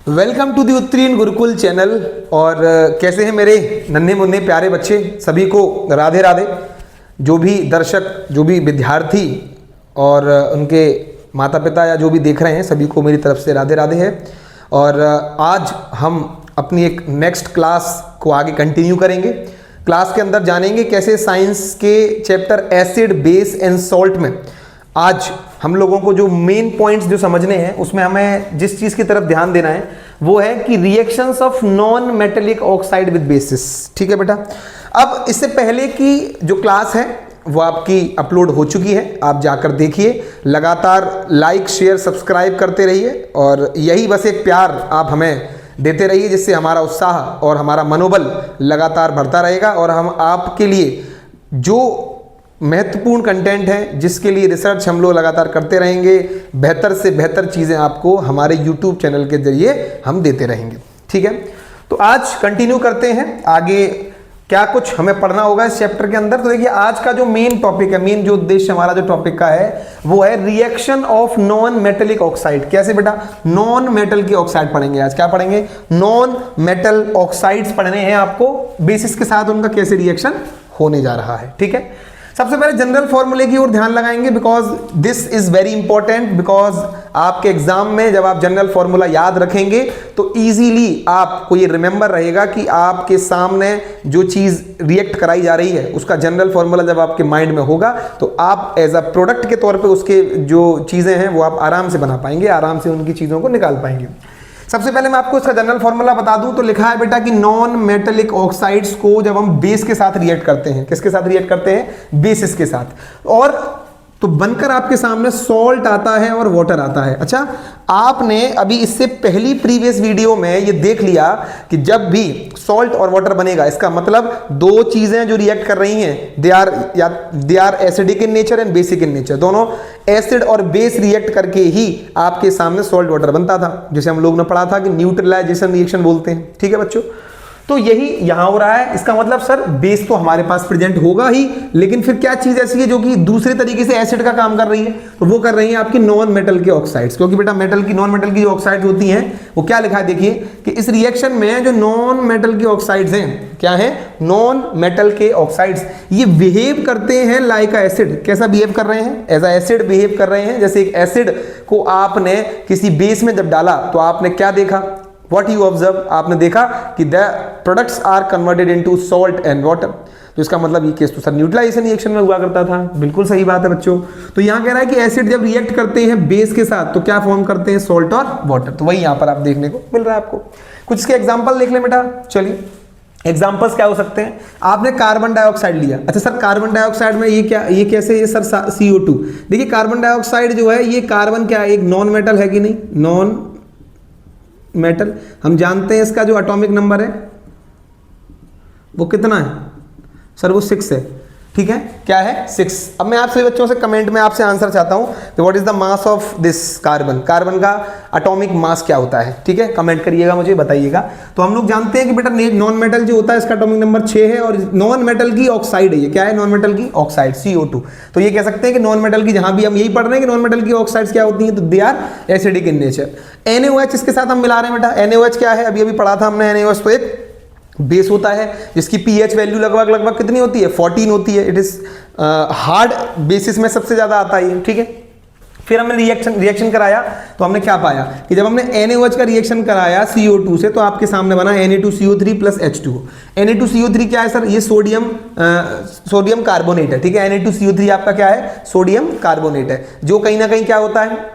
Welcome to the उत्तीर्ण Gurukul channel. और कैसे हैं मेरे नन्हे मुन्ने प्यारे बच्चे, सभी को राधे राधे। जो भी दर्शक, जो भी विद्यार्थी और उनके माता पिता या जो भी देख रहे हैं, सभी को मेरी तरफ से राधे राधे है। और आज हम अपनी एक नेक्स्ट क्लास को आगे कंटिन्यू करेंगे। क्लास के अंदर जानेंगे कैसे साइंस के chapter acid, base and salt में आज हम लोगों को जो मेन पॉइंट्स जो समझने हैं, उसमें हमें जिस चीज़ की तरफ ध्यान देना है वो है कि reactions of non metallic oxide with basis. ठीक है बेटा। अब इससे पहले की जो क्लास है वो आपकी अपलोड हो चुकी है, आप जाकर देखिए। लगातार लाइक, शेयर, सब्सक्राइब करते रहिए और यही बस एक प्यार आप हमें देते रहिए, जिससे हमारा उत्साह और हमारा मनोबल लगातार बढ़ता रहेगा और हम आपके लिए जो महत्वपूर्ण कंटेंट है, जिसके लिए रिसर्च हम लोग लगातार करते रहेंगे, बेहतर से बेहतर चीज़ें आपको हमारे YouTube चैनल के जरिए हम देते रहेंगे। ठीक है, तो आज कंटिन्यू करते हैं आगे। क्या कुछ हमें पढ़ना होगा इस चैप्टर के अंदर, तो देखिए आज का जो मेन टॉपिक है, मेन जो उद्देश्य हमारा जो टॉपिक का है वो है reaction of non metallic oxide. कैसे बेटा? नॉन मेटल की ऑक्साइड पढ़ेंगे आज। क्या पढ़ेंगे? नॉन मेटल ऑक्साइड्स पढ़ने हैं आपको, बेसिस के साथ उनका कैसे रिएक्शन होने जा रहा है। ठीक है, सबसे पहले जनरल फॉर्मूले की ओर ध्यान लगाएंगे, because this is very important. Because आपके एग्जाम में जब आप जनरल फॉर्मूला याद रखेंगे तो इजीली आपको ये रिमेंबर रहेगा कि आपके सामने जो चीज रिएक्ट कराई जा रही है उसका जनरल फॉर्मूला जब आपके माइंड में होगा तो आप एज अ प्रोडक्ट के तौर पे उसके जो चीजें हैं वो आप आराम से बना पाएंगे, आराम से उनकी चीजों को निकाल पाएंगे। सबसे पहले मैं आपको इसका जनरल फॉर्मूला बता दूं तो लिखा है बेटा कि नॉन मेटेलिक ऑक्साइड्स को जब हम बेस के साथ रिएक्ट करते हैं, किसके साथ रिएक्ट करते हैं? बेसिस के साथ, और तो बनकर आपके सामने सॉल्ट आता है और वाटर आता है। अच्छा, आपने अभी इससे पहली प्रीवियस वीडियो में ये देख लिया कि जब भी सॉल्ट और वाटर बनेगा, इसका मतलब दो चीजें जो रिएक्ट कर रही हैं they are acidic in nature and basic in nature. दोनों एसिड और बेस रिएक्ट करके ही आपके सामने सॉल्ट वाटर बनता था, जैसे हम लोग ने पढ़ा था कि न्यूट्रलाइजेशन रिएक्शन बोलते हैं। ठीक है बच्चों, तो यही यहां हो रहा है। इसका मतलब सर बेस तो हमारे पास प्रेजेंट होगा ही, लेकिन फिर क्या चीज ऐसी है जो कि दूसरे तरीके से एसिड का काम कर रही है? तो वो कर रही है आपकी नॉन मेटल के ऑक्साइड्स। क्योंकि बेटा मेटल की, नॉन मेटल की जो ऑक्साइड्स होती हैं वो क्या लिखा है देखिए कि इस रिएक्शन में जो नॉन मेटल की ऑक्साइड्स हैं, क्या है? नॉन मेटल के ऑक्साइड्स, ये बिहेव करते हैं लाइक अ एसिड। कैसा बिहेव कर रहे हैं? एज अ एसिड बिहेव कर रहे हैं। जैसे एक एसिड को आपने किसी बेस में जब डाला तो आपने क्या देखा? What you observe, आपने देखा कि the products are converted into salt and water। तो इसका मतलब ये केस तो सर न्यूट्रलाइजेशन रिएक्शन में हुआ करता था। बिल्कुल सही बात है बच्चों। तो यहाँ कह रहा है कि एसिड जब रिएक्ट करते हैं बेस के साथ तो क्या फॉर्म करते हैं? सॉल्ट और वाटर। तो वही यहाँ पर आप देखने को मिल रहा है आपको। कुछ इसके एग्जाम्पल देख ले बेटा। चलिए, एग्जाम्पल्स क्या हो सकते हैं? आपने कार्बन डाइऑक्साइड लिया। अच्छा सर, कार्बन डाइऑक्साइड में ये क्या, ये कैसे? ये सर CO2। देखिए कार्बन डाइऑक्साइड जो है, ये कार्बन क्या है? एक नॉन मेटल है कि नहीं? Non metal. हम जानते हैं इसका जो एटॉमिक नंबर है वो कितना है सर? वो 6 है। ठीक है, क्या है? 6। अब मैं आपसे बच्चों से कमेंट में आपसे आंसर चाहता हूं कि what is the mass of this carbon. Carbon का एटॉमिक मास क्या होता है? ठीक है, कमेंट करिएगा, मुझे बताइएगा। तो हम लोग जानते हैं कि बेटा नॉन मेटल जो होता है इसका एटॉमिक नंबर 6 है और नॉन मेटल की ऑक्साइड है। ये क्या है? नॉन मेटल की ऑक्साइड, CO2। तो ये कह सकते हैं कि नॉन मेटल की, जहां भी हम यही पढ़ रहे हैं कि नॉन मेटल की ऑक्साइड्स क्या होती हैं, तो they are acidic in nature. NaOH इसके साथ हम मिला रहे हैं बेटा। NaOH क्या है? अभी अभी पढ़ा था हमने। NaOH तो एक बेस होता है जिसकी pH वैल्यू लगभग कितनी होती है? 14 होती है। इट इज हार्ड बेसिस में सबसे ज्यादा आता है। ठीक है, फिर हमने रिएक्शन कराया तो हमने क्या पाया कि जब हमने NaOH का रिएक्शन कराया CO2 से तो आपके सामने बना Na2CO3 प्लस H2O। Na2CO3 क्या है सर? ये सोडियम कार्बोनेट है। ठीक है, Na2CO3 आपका क्या है? सोडियम कार्बोनेट है, जो कहीं ना कहीं क्या होता है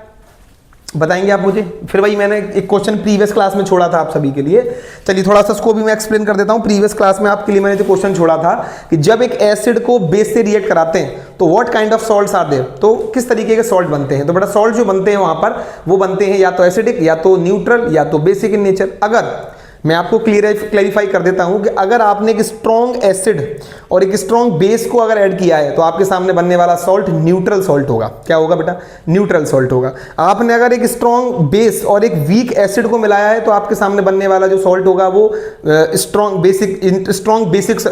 बताएंगे आप मुझे। फिर वही मैंने एक क्वेश्चन प्रीवियस क्लास में छोड़ा था आप सभी के लिए। चलिए थोड़ा सा इसको भी मैं एक्सप्लेन कर देता हूं। प्रीवियस क्लास में आपके लिए मैंने जो क्वेश्चन छोड़ा था कि जब एक एसिड को बेस से रिएक्ट कराते हैं तो what kind of salts are there, तो किस तरीके के सॉल्ट बनते हैं। तो बेटा सॉल्ट जो बनते हैं वहां पर वो बनते हैं या तो एसिडिक, या तो न्यूट्रल, या तो बेसिक इन नेचर। अगर मैं आपको क्लैरिफाई कर देता हूं कि अगर आपने एक स्ट्रॉन्ग एसिड और एक स्ट्रॉन्ग बेस को अगर ऐड किया है तो आपके सामने बनने वाला सॉल्ट न्यूट्रल सॉल्ट होगा। क्या होगा बेटा? न्यूट्रल सॉल्ट होगा। आपने अगर एक स्ट्रॉन्ग बेस और एक वीक एसिड को मिलाया है तो आपके सामने बनने वाला जो सॉल्ट होगा वो स्ट्रॉन्ग बेसिक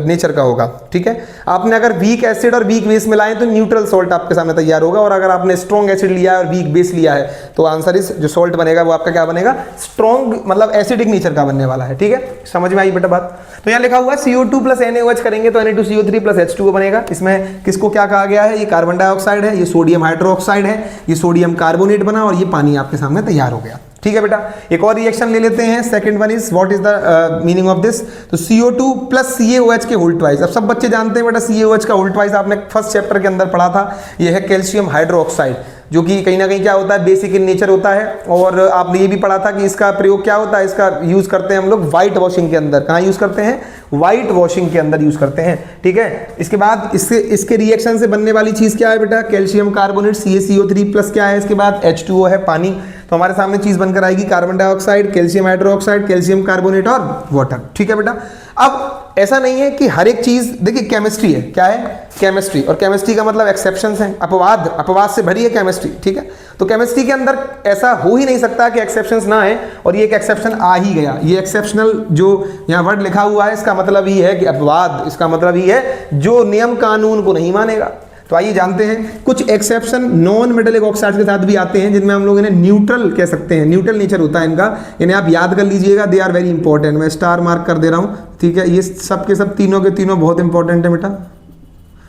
नेचर का होगा। ठीक है, आपने अगर वीक एसिड और वीक बेस मिलाए तो न्यूट्रल सॉल्ट आपके सामने तैयार होगा, और अगर आपने स्ट्रॉन्ग एसिड लिया है और वीक बेस लिया है तो आंसर इज जो सॉल्ट बनेगा वो आपका क्या बनेगा? स्ट्रॉन्ग मतलब एसिडिक नेचर का बनने वाला है। ठीक है, समझ में आई बेटा बात? तो यहाँ लिखा हुआ है CO2 प्लस NaOH करेंगे तो Na2CO3 प्लस H2O बनेगा। इसमें किसको क्या कहा गया है? ये कार्बन डाइऑक्साइड है, ये सोडियम हाइड्रोक्साइड है, ये सोडियम कार्बोनेट बना और ये पानी आपके सामने तैयार हो गया। ठीक है बेटा, एक और रिएक्शन ले लेते हैं। Second one is what is the meaning of this? तो CO2 प्लस CaOH के होल ट्वाइस। अब सब बच्चे जानते हैं बेटा CaOH का होल ट्वाइस आपने फर्स्ट चैप्टर के अंदर पढ़ा था। ये है कैल्शियम हाइड्रोक्साइड, जो कि कहीं ना कहीं क्या होता है? बेसिक इन नेचर होता है। और आपने ये भी पढ़ा था कि इसका प्रयोग क्या होता है? इसका यूज करते हैं हम लोग व्हाइट वॉशिंग के अंदर। कहाँ यूज करते हैं? व्हाइट वॉशिंग के अंदर यूज करते हैं। ठीक है, इसके बाद इसके रिएक्शन से बनने वाली चीज क्या है बेटा? कैल्शियम कार्बोनेट CaCO3 प्लस क्या है? इसके बाद H2O है पानी। तो हमारे सामने चीज बनकर आएगी carbon dioxide, calcium hydroxide, calcium carbonate और वाटर। ठीक है बेटा, अब ऐसा नहीं है कि हर एक चीज, देखिए केमिस्ट्री है, क्या है? केमिस्ट्री, और केमिस्ट्री का मतलब एक्सेप्शंस हैं, अपवाद से भरी है केमिस्ट्री। ठीक है, तो केमिस्ट्री के अंदर ऐसा हो ही नहीं सकता कि एक्सेप्शंस ना है, और ये एक एक्सेप्शन आ ही गया। ये एक्सेप्शनल जो यहाँ वर्ड लिखा हुआ है इसका मतलब ही है कि अपवाद, इसका मतलब ही है जो नियम कानून को नहीं मानेगा। तो आइए जानते हैं कुछ एक्सेप्शन नॉन मेटेलिक ऑक्साइड्स के साथ भी आते हैं, जिनमें हम लोग इन्हें न्यूट्रल कह सकते हैं। न्यूट्रल नेचर होता है इनका, इन्हें आप याद कर लीजिएगा, दे आर वेरी इंपॉर्टेंट। मैं स्टार मार्क कर दे रहा हूँ। ठीक है, ये सब के सब तीनों के तीनों बहुत इंपॉर्टेंट है बेटा।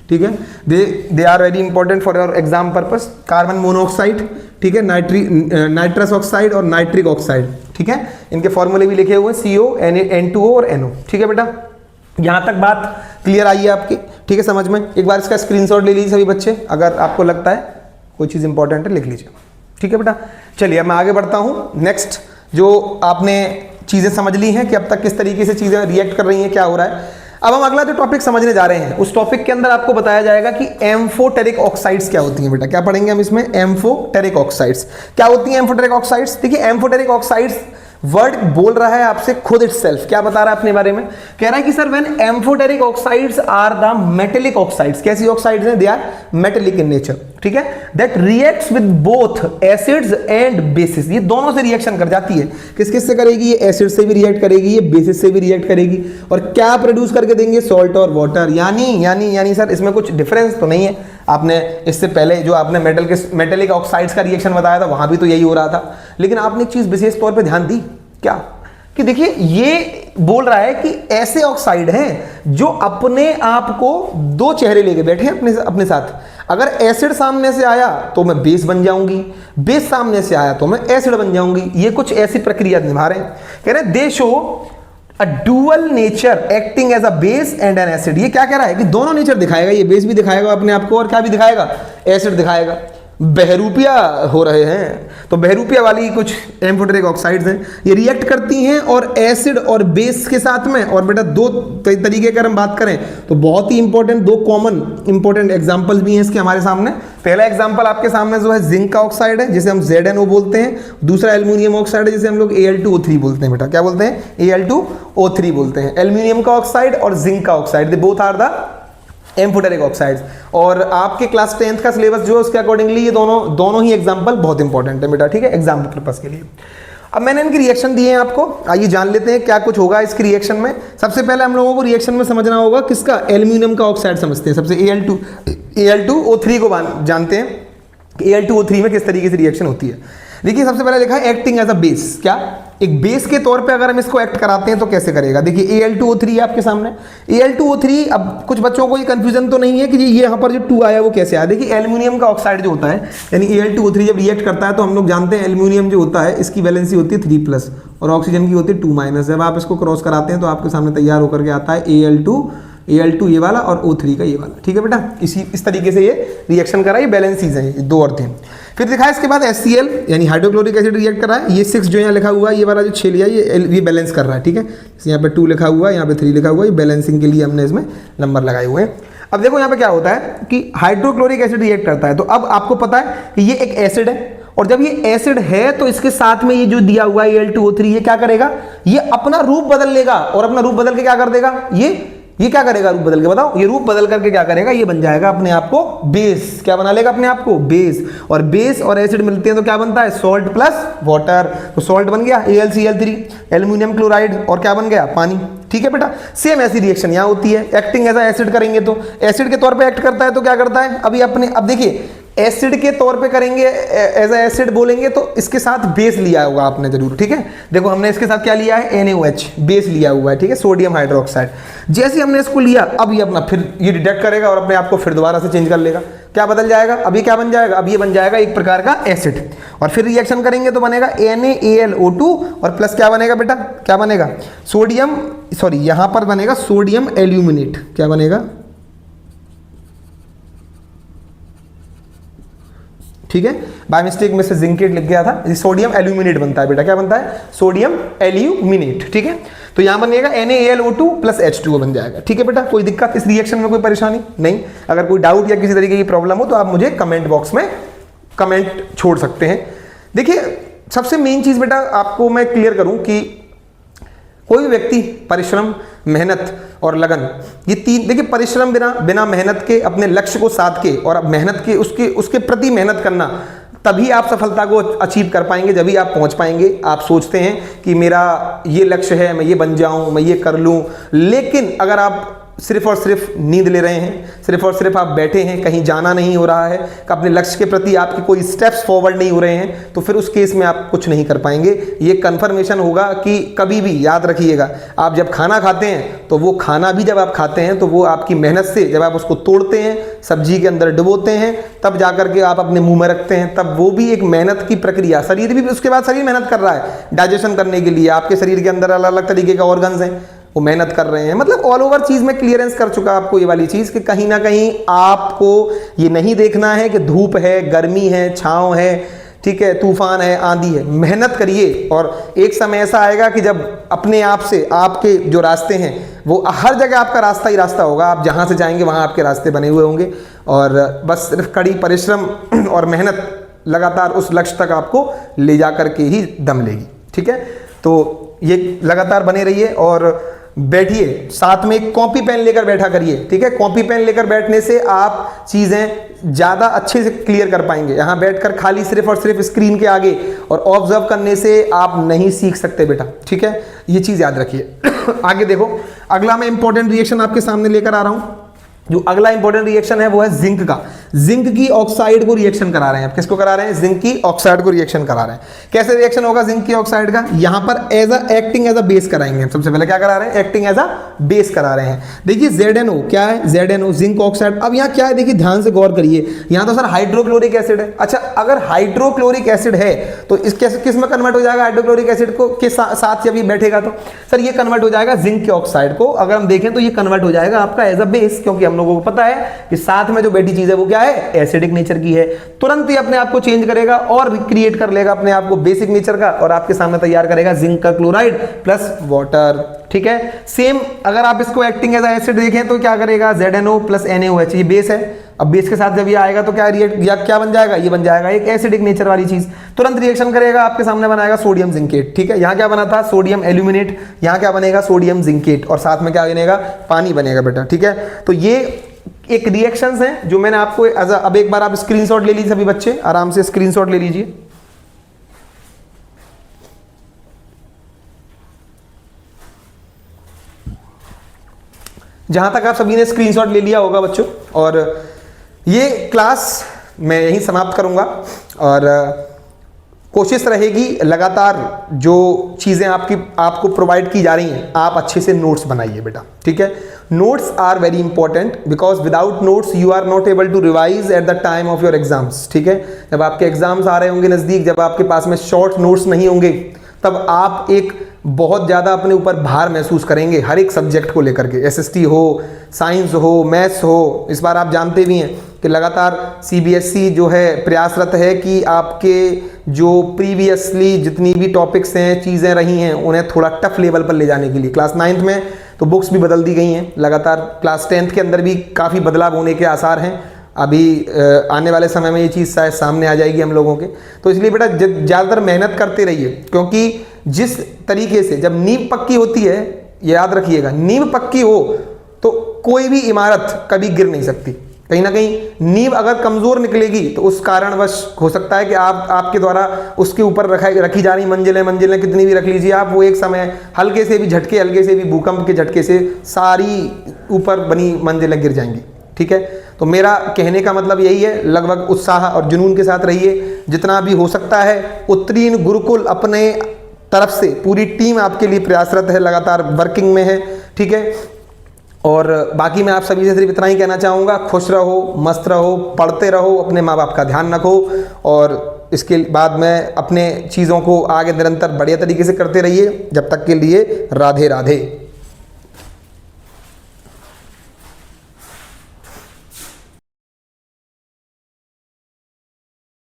ठीक है, they are very important for your exam purpose. Carbon monoxide, ठीक है, नाइट्रस ऑक्साइड और नाइट्रिक ऑक्साइड। ठीक है, इनके फॉर्मूले भी लिखे हुए हैं, CO, N2O और NO। ठीक है बेटा, यहां तक बात क्लियर आई है आपकी? ठीक है, समझ में? एक बार इसका स्क्रीनशॉट ले लीजिए सभी बच्चे, अगर आपको लगता है कोई चीज इंपॉर्टेंट है लिख लीजिए। ठीक है बेटा, चलिए अब मैं आगे बढ़ता हूं। नेक्स्ट जो आपने चीजें समझ ली हैं कि अब तक किस तरीके से चीजें रिएक्ट कर रही हैं, क्या हो रहा है। अब हम अगला जो टॉपिक समझने जा रहे हैं उस टॉपिक के अंदर आपको बताया जाएगा कि एम्फोटेरिक ऑक्साइड्स क्या होती हैं। बेटा क्या पढ़ेंगे हम इसमें? एम्फोटेरिक ऑक्साइड्स क्या होती हैं? एम्फोटेरिक ऑक्साइड्स, देखिए एम्फोटेरिक ऑक्साइड्स वर्ड बोल रहा है आपसे खुद इटसेल्फ। क्या बता रहा है अपने बारे में? कह रहा है कि sir when amphoteric oxides are the metallic oxides. कैसी ऑक्साइड्स हैं? They are metallic in nature. ठीक है, that reacts with both acids and bases. ये दोनों से रिएक्शन कर जाती है। किस किस से करेगी? ये एसिड से भी रिएक्ट करेगी, ये बेसिस से भी रिएक्ट करेगी, और क्या प्रोड्यूस करके देंगे? सॉल्ट और वाटर। यानी सर इसमें कुछ डिफरेंस तो नहीं है? आपने इससे पहले जो आपने मेटेलिक ऑक्साइड्स का रिएक्शन बताया था वहां भी तो यही हो रहा था, लेकिन आपने एक चीज विशेष तौर पे ध्यान दी क्या? कि देखिए ये बोल रहा है कि ऐसे ऑक्साइड हैं जो अपने आप को दो चेहरे लेके बैठे हैं अपने साथ। अगर एसिड सामने से आया तो मैं बेस बन जाऊंगी, बेस सामने से आया तो मैं एसिड बन जाऊंगी। ये कुछ ऐसी प्रक्रिया निभा रहे हैं। कह रहे हैं they show a dual nature acting as a base and an acid. ये क्या कह रहा है कि दोनों नेचर दिखाएगा, ये बेस भी दिखाएगा अपने आप को और क्या भी दिखाएगा? एसिड दिखाएगा। बहरूपिया हो रहे हैं, तो बहरूपिया वाली कुछ एम्फोटेरिक ऑक्साइड्स हैं, ये रिएक्ट करती हैं और एसिड और बेस के साथ में। और बेटा दो तरीके अगर हम बात करें तो बहुत ही इंपॉर्टेंट दो कॉमन इंपॉर्टेंट एग्जांपल्स भी हैं इसके हमारे सामने। पहला एग्जांपल आपके सामने जो है जिंक का ऑक्साइड है जिसे हम ZnO बोलते हैं। दूसरा एल्यूमिनियम ऑक्साइड है जिसे हम लोग Al2O3 बोलते हैं। बेटा क्या बोलते हैं? Al2O3 बोलते हैं। एल्यूमिनियम का ऑक्साइड और जिंक का oxide, they both are the amphoteric oxides. और आपके क्लास 10th का सिलेबस जो है उसके अकॉर्डिंगली ये दोनों ही एग्जांपल बहुत इंपॉर्टेंट है बेटा। ठीक है, एग्जाम पर्पस के लिए। अब मैंने इनकी रिएक्शन दिए हैं आपको, आइए जान लेते हैं क्या कुछ होगा इसकी रिएक्शन में। सबसे पहले हम लोगों को रिएक्शन में समझना होगा किसका? एल्यूमिनियम का ऑक्साइड समझते हैं। सबसे Al2O3 को जानते हैं कि Al2O3 में किस तरीके से रिएक्शन होती है। देखिए सबसे पहले लिखा है एक्टिंग एज अ बेस। क्या? एक बेस के तौर पे अगर हम इसको एक्ट कराते हैं तो कैसे करेगा? देखिए Al2O3 आपके सामने। Al2O3, अब कुछ बच्चों को ये कंफ्यूजन तो नहीं है कि ये यहाँ पर जो 2 आया वो कैसे आया। देखिए एल्यूमिनियम का ऑक्साइड जो होता है यानी Al2O3 जब रिएक्ट करता है तो हम लोग जानते हैं एल्यूमिनियम जो होता है इसकी वैलेंसी होती है 3+ और ऑक्सीजन की होती है 2-। जब आप इसको क्रॉस कराते हैं तो आपके सामने तैयार होकर के आता है Al2 ये वाला और O3 का ये वाला। ठीक है बेटा, इस तरीके से ये रिएक्शन कर रहा है। ये बैलेंसीज हैं, ये 2 और 3। फिर दिखा है इसके बाद HCl यानी हाइड्रोक्लोरिक एसिड रिएक्ट कर रहा है। ये 6 जो यहाँ लिखा हुआ है, ये वाला जो 6 लिया ये बैलेंस कर रहा है। ठीक है, यहाँ पे 2 लिखा हुआ है, यहाँ पे 3 लिखा हुआ है, ये बैलेंसिंग के लिए हमने इसमें नंबर लगाए हुए हैं। अब देखो यहाँ पे क्या होता है कि हाइड्रोक्लोरिक एसिड रिएक्ट करता है, तो अब आपको पता है कि ये एक एसिड है और जब ये एसिड है तो इसके साथ में ये जो दिया हुआ है Al2O3 ये क्या करेगा? ये अपना रूप बदल लेगा और अपना रूप बदल के क्या कर देगा? ये ये क्या करेगा रूप बदल के, बताओ, ये रूप बदल करके क्या करेगा, ये बन जाएगा अपने आप को बेस। क्या बना लेगा अपने आप को, बेस। और बेस और एसिड मिलते हैं तो क्या बनता है, सॉल्ट प्लस वाटर। तो सॉल्ट बन गया AlCl3, एल्यूमिनियम क्लोराइड, और क्या बन गया, पानी। ठीक है बेटा, सेम ऐसी रिएक्शन यहाँ होती है। एक्टिंग एज एसिड करेंगे तो एसिड के तौर पे एक्ट करता है तो क्या करता है, अभी अपने, अब देखिए एसिड के तौर पे करेंगे, एज एसिड बोलेंगे तो इसके साथ बेस लिया होगा आपने जरूर। ठीक है, देखो हमने इसके साथ क्या लिया है, NaOH बेस लिया हुआ है। ठीक है, सोडियम हाइड्रोक्साइड। जैसे हमने इसको लिया, अब ये अपना फिर ये डिटेक्ट करेगा और अपने आप को फिर दोबारा से चेंज कर लेगा। क्या बदल जाएगा, अभी क्या बन जाएगा, अब ये बन जाएगा एक प्रकार का एसिड। और फिर रिएक्शन करेंगे तो बनेगा NaAlO2 और प्लस क्या बनेगा बेटा, क्या बनेगा, सोडियम, सॉरी यहां पर बनेगा सोडियम एल्यूमिनेट। क्या बनेगा, ठीक है, बाय मिस्टेक में से जिंकेट लिख गया था, सोडियम एल्यूमिनेट बनता है बेटा। क्या बनता है, सोडियम एल्यूमिनेट। ठीक है, तो यहां बनेगा NaAlO2 प्लस H2O बन जाएगा। ठीक है बेटा, कोई दिक्कत इस रिएक्शन में, कोई परेशानी नहीं। अगर कोई डाउट या किसी तरीके की प्रॉब्लम हो तो आप मुझे कमेंट बॉक्स में कमेंट छोड़ सकते हैं। देखिए सबसे मेन चीज बेटा आपको मैं क्लियर करूं कि कोई भी व्यक्ति परिश्रम, मेहनत और लगन, ये तीन, देखिए परिश्रम बिना मेहनत के, अपने लक्ष्य को साध के और मेहनत के उसके प्रति मेहनत करना, तभी आप सफलता को अचीव कर पाएंगे, जब भी आप पहुंच पाएंगे। आप सोचते हैं कि मेरा ये लक्ष्य है, मैं ये बन जाऊं, मैं ये कर लूं, लेकिन अगर आप सिर्फ और सिर्फ नींद ले रहे हैं, सिर्फ और सिर्फ आप बैठे हैं, कहीं जाना नहीं हो रहा है, अपने लक्ष्य के प्रति आपके कोई स्टेप्स फॉरवर्ड नहीं हो रहे हैं, तो फिर उस केस में आप कुछ नहीं कर पाएंगे। ये कंफर्मेशन होगा कि कभी भी याद रखिएगा, आप जब खाना खाते हैं तो वो खाना भी जब आप खाते हैं तो वो आपकी मेहनत से, जब आप उसको तोड़ते हैं, सब्जी के अंदर डुबोते हैं, तब जाकर के आप अपने मुंह में रखते हैं, तब वो भी एक मेहनत की प्रक्रिया। शरीर भी उसके बाद शरीर मेहनत कर रहा है डाइजेशन करने के लिए, आपके शरीर के अंदर अलग अलग तरीके का ऑर्गन्स हैं, वो मेहनत कर रहे हैं। मतलब ऑल ओवर चीज में क्लियरेंस कर चुका आपको ये वाली चीज कि कहीं ना कहीं आपको ये नहीं देखना है कि धूप है, गर्मी है, छांव है, ठीक है, तूफान है, आंधी है। मेहनत करिए और एक समय ऐसा आएगा कि जब अपने आप से आपके जो रास्ते हैं वो हर जगह आपका रास्ता ही रास्ता होगा। आप जहां से जाएंगे वहां आपके रास्ते बने हुए होंगे और बस सिर्फ कड़ी परिश्रम और मेहनत लगातार उस लक्ष्य तक आपको ले जा करके ही दम लेगी। ठीक है, तो ये लगातार बने रहिए और बैठिए, साथ में एक कॉपी पेन लेकर बैठा करिए। ठीक है, कॉपी पेन लेकर बैठने से आप चीजें ज्यादा अच्छे से क्लियर कर पाएंगे। यहां बैठकर खाली सिर्फ और सिर्फ स्क्रीन के आगे और ऑब्जर्व करने से आप नहीं सीख सकते बेटा। ठीक है, ये चीज याद रखिए। आगे देखो, अगला मैं इंपॉर्टेंट रिएक्शन आपके सामने लेकर आ रहा हूं। जो अगला इंपॉर्टेंट रिएक्शन है वो है जिंक का। जिंक की ऑक्साइड को रिएक्शन करा रहे हैं। किसको करा रहे हैं? जिंक की ऑक्साइड को रिएक्शन करा रहे हैं। कैसे रिएक्शन होगा जिंक की ऑक्साइड का? यहां पर एक्टिंग एज अ बेस कराएंगे। सबसे पहले क्या करा रहे हैं? एक्टिंग एज अ बेस करा रहे हैं। देखिए ZNO क्या है? ZNO zinc oxide. अब यहाँ क्या है देखिए, ध्यान से गौर करिए। यहाँ तो सर हाइड्रोक्लोरिक एसिड है। अच्छा, अगर हाइड्रोक्लोरिक एसिड है तो इस किस में कन्वर्ट हो जाएगा? हाइड्रोक्लोरिक एसिड को के साथ जब ये बैठेगा तो सर ये कन्वर्ट हो जाएगा जिंक के ऑक्साइड को। अगर हम देखें तो ये कन्वर्ट हो जाएगा आपका एज अ बेस, क्योंकि हम लोगों को पता है कि साथ में जो बैठी चीज है वो क्या है? एसिडिक नेचर की है। तुरंत ही अपने आप को चेंज करेगा और क्रिएट कर लेगा अपने आप को बेसिक नेचर का और आपके सामने तैयार करेगा जिंक का क्लोराइड प्लस वाटर। ठीक है, सेम अगर आप इसको एक्टिंग एज एसिड देखें तो क्या करेगा? ZNO प्लस NaOH, ये बेस है। अब बेस के साथ जब ये आएगा तो क्या रिएक्ट या क्या बन जाएगा? ये बन जाएगा एक एसिडिक नेचर वाली चीज। तुरंत रिएक्शन करेगा, आपके सामने बनाएगा सोडियम जिंकेट। ठीक है, यहाँ क्या बना था? Sodium aluminate. यहाँ क्या बनेगा? सोडियम जिंकेट और साथ में क्या बनेगा? पानी बनेगा बेटा। ठीक है, तो ये एक रिएक्शंस हैं जो मैंने आपको अब एक बार आप स्क्रीनशॉट ले लीजिए। सभी बच्चे आराम से स्क्रीनशॉट ले लीजिए। जहां तक आप सभी ने स्क्रीनशॉट ले लिया होगा बच्चों, और ये क्लास मैं यहीं समाप्त करूंगा और कोशिश रहेगी लगातार जो चीज़ें आपको प्रोवाइड की जा रही हैं आप अच्छे से नोट्स बनाइए बेटा। ठीक है, notes are very important because without notes you are not able to revise at the time of your exams. ठीक है, जब आपके एग्जाम्स आ रहे होंगे नज़दीक, जब आपके पास में शॉर्ट नोट्स नहीं होंगे, तब आप एक बहुत ज़्यादा अपने ऊपर भार महसूस करेंगे हर एक सब्जेक्ट को लेकर के। SST हो, साइंस हो, मैथ्स हो। इस बार आप जानते भी हैं कि लगातार CBSE जो है प्रयासरत है कि आपके जो प्रीवियसली जितनी भी टॉपिक्स हैं, चीज़ें रही हैं, उन्हें थोड़ा टफ लेवल पर ले जाने के लिए। क्लास 9th में तो बुक्स भी बदल दी गई हैं लगातार। क्लास 10th के अंदर भी काफ़ी बदलाव होने के आसार हैं। अभी आने वाले समय में ये चीज़ शायद सामने आ जाएगी हम लोगों के। तो इसलिए बेटा ज़्यादातर मेहनत करते रहिए, क्योंकि जिस तरीके से जब नींव पक्की होती है, ये याद रखिएगा, नींव पक्की हो तो कोई भी इमारत कभी गिर नहीं सकती। कहीं ना कहीं नींव अगर कमजोर निकलेगी तो उस कारणवश हो सकता है कि आपके द्वारा उसके ऊपर रखी जा रही मंजिलें कितनी भी रख लीजिए आप, वो एक समय हल्के से भी झटके, हल्के से भी भूकंप के झटके से सारी ऊपर बनी मंजिलें गिर जाएंगी। ठीक है, तो मेरा कहने का मतलब यही है, लगभग उत्साह और जुनून के साथ रहिए, जितना भी हो सकता है। उत्तीर्ण गुरुकुल अपने तरफ से पूरी टीम आपके लिए प्रयासरत है, लगातार वर्किंग में है। ठीक है, और बाकी मैं आप सभी से सिर्फ इतना ही कहना चाहूँगा, खुश रहो, मस्त रहो, पढ़ते रहो, अपने माँ बाप का ध्यान रखो, और इसके बाद में अपने चीज़ों को आगे निरंतर बढ़िया तरीके से करते रहिए। जब तक के लिए राधे राधे।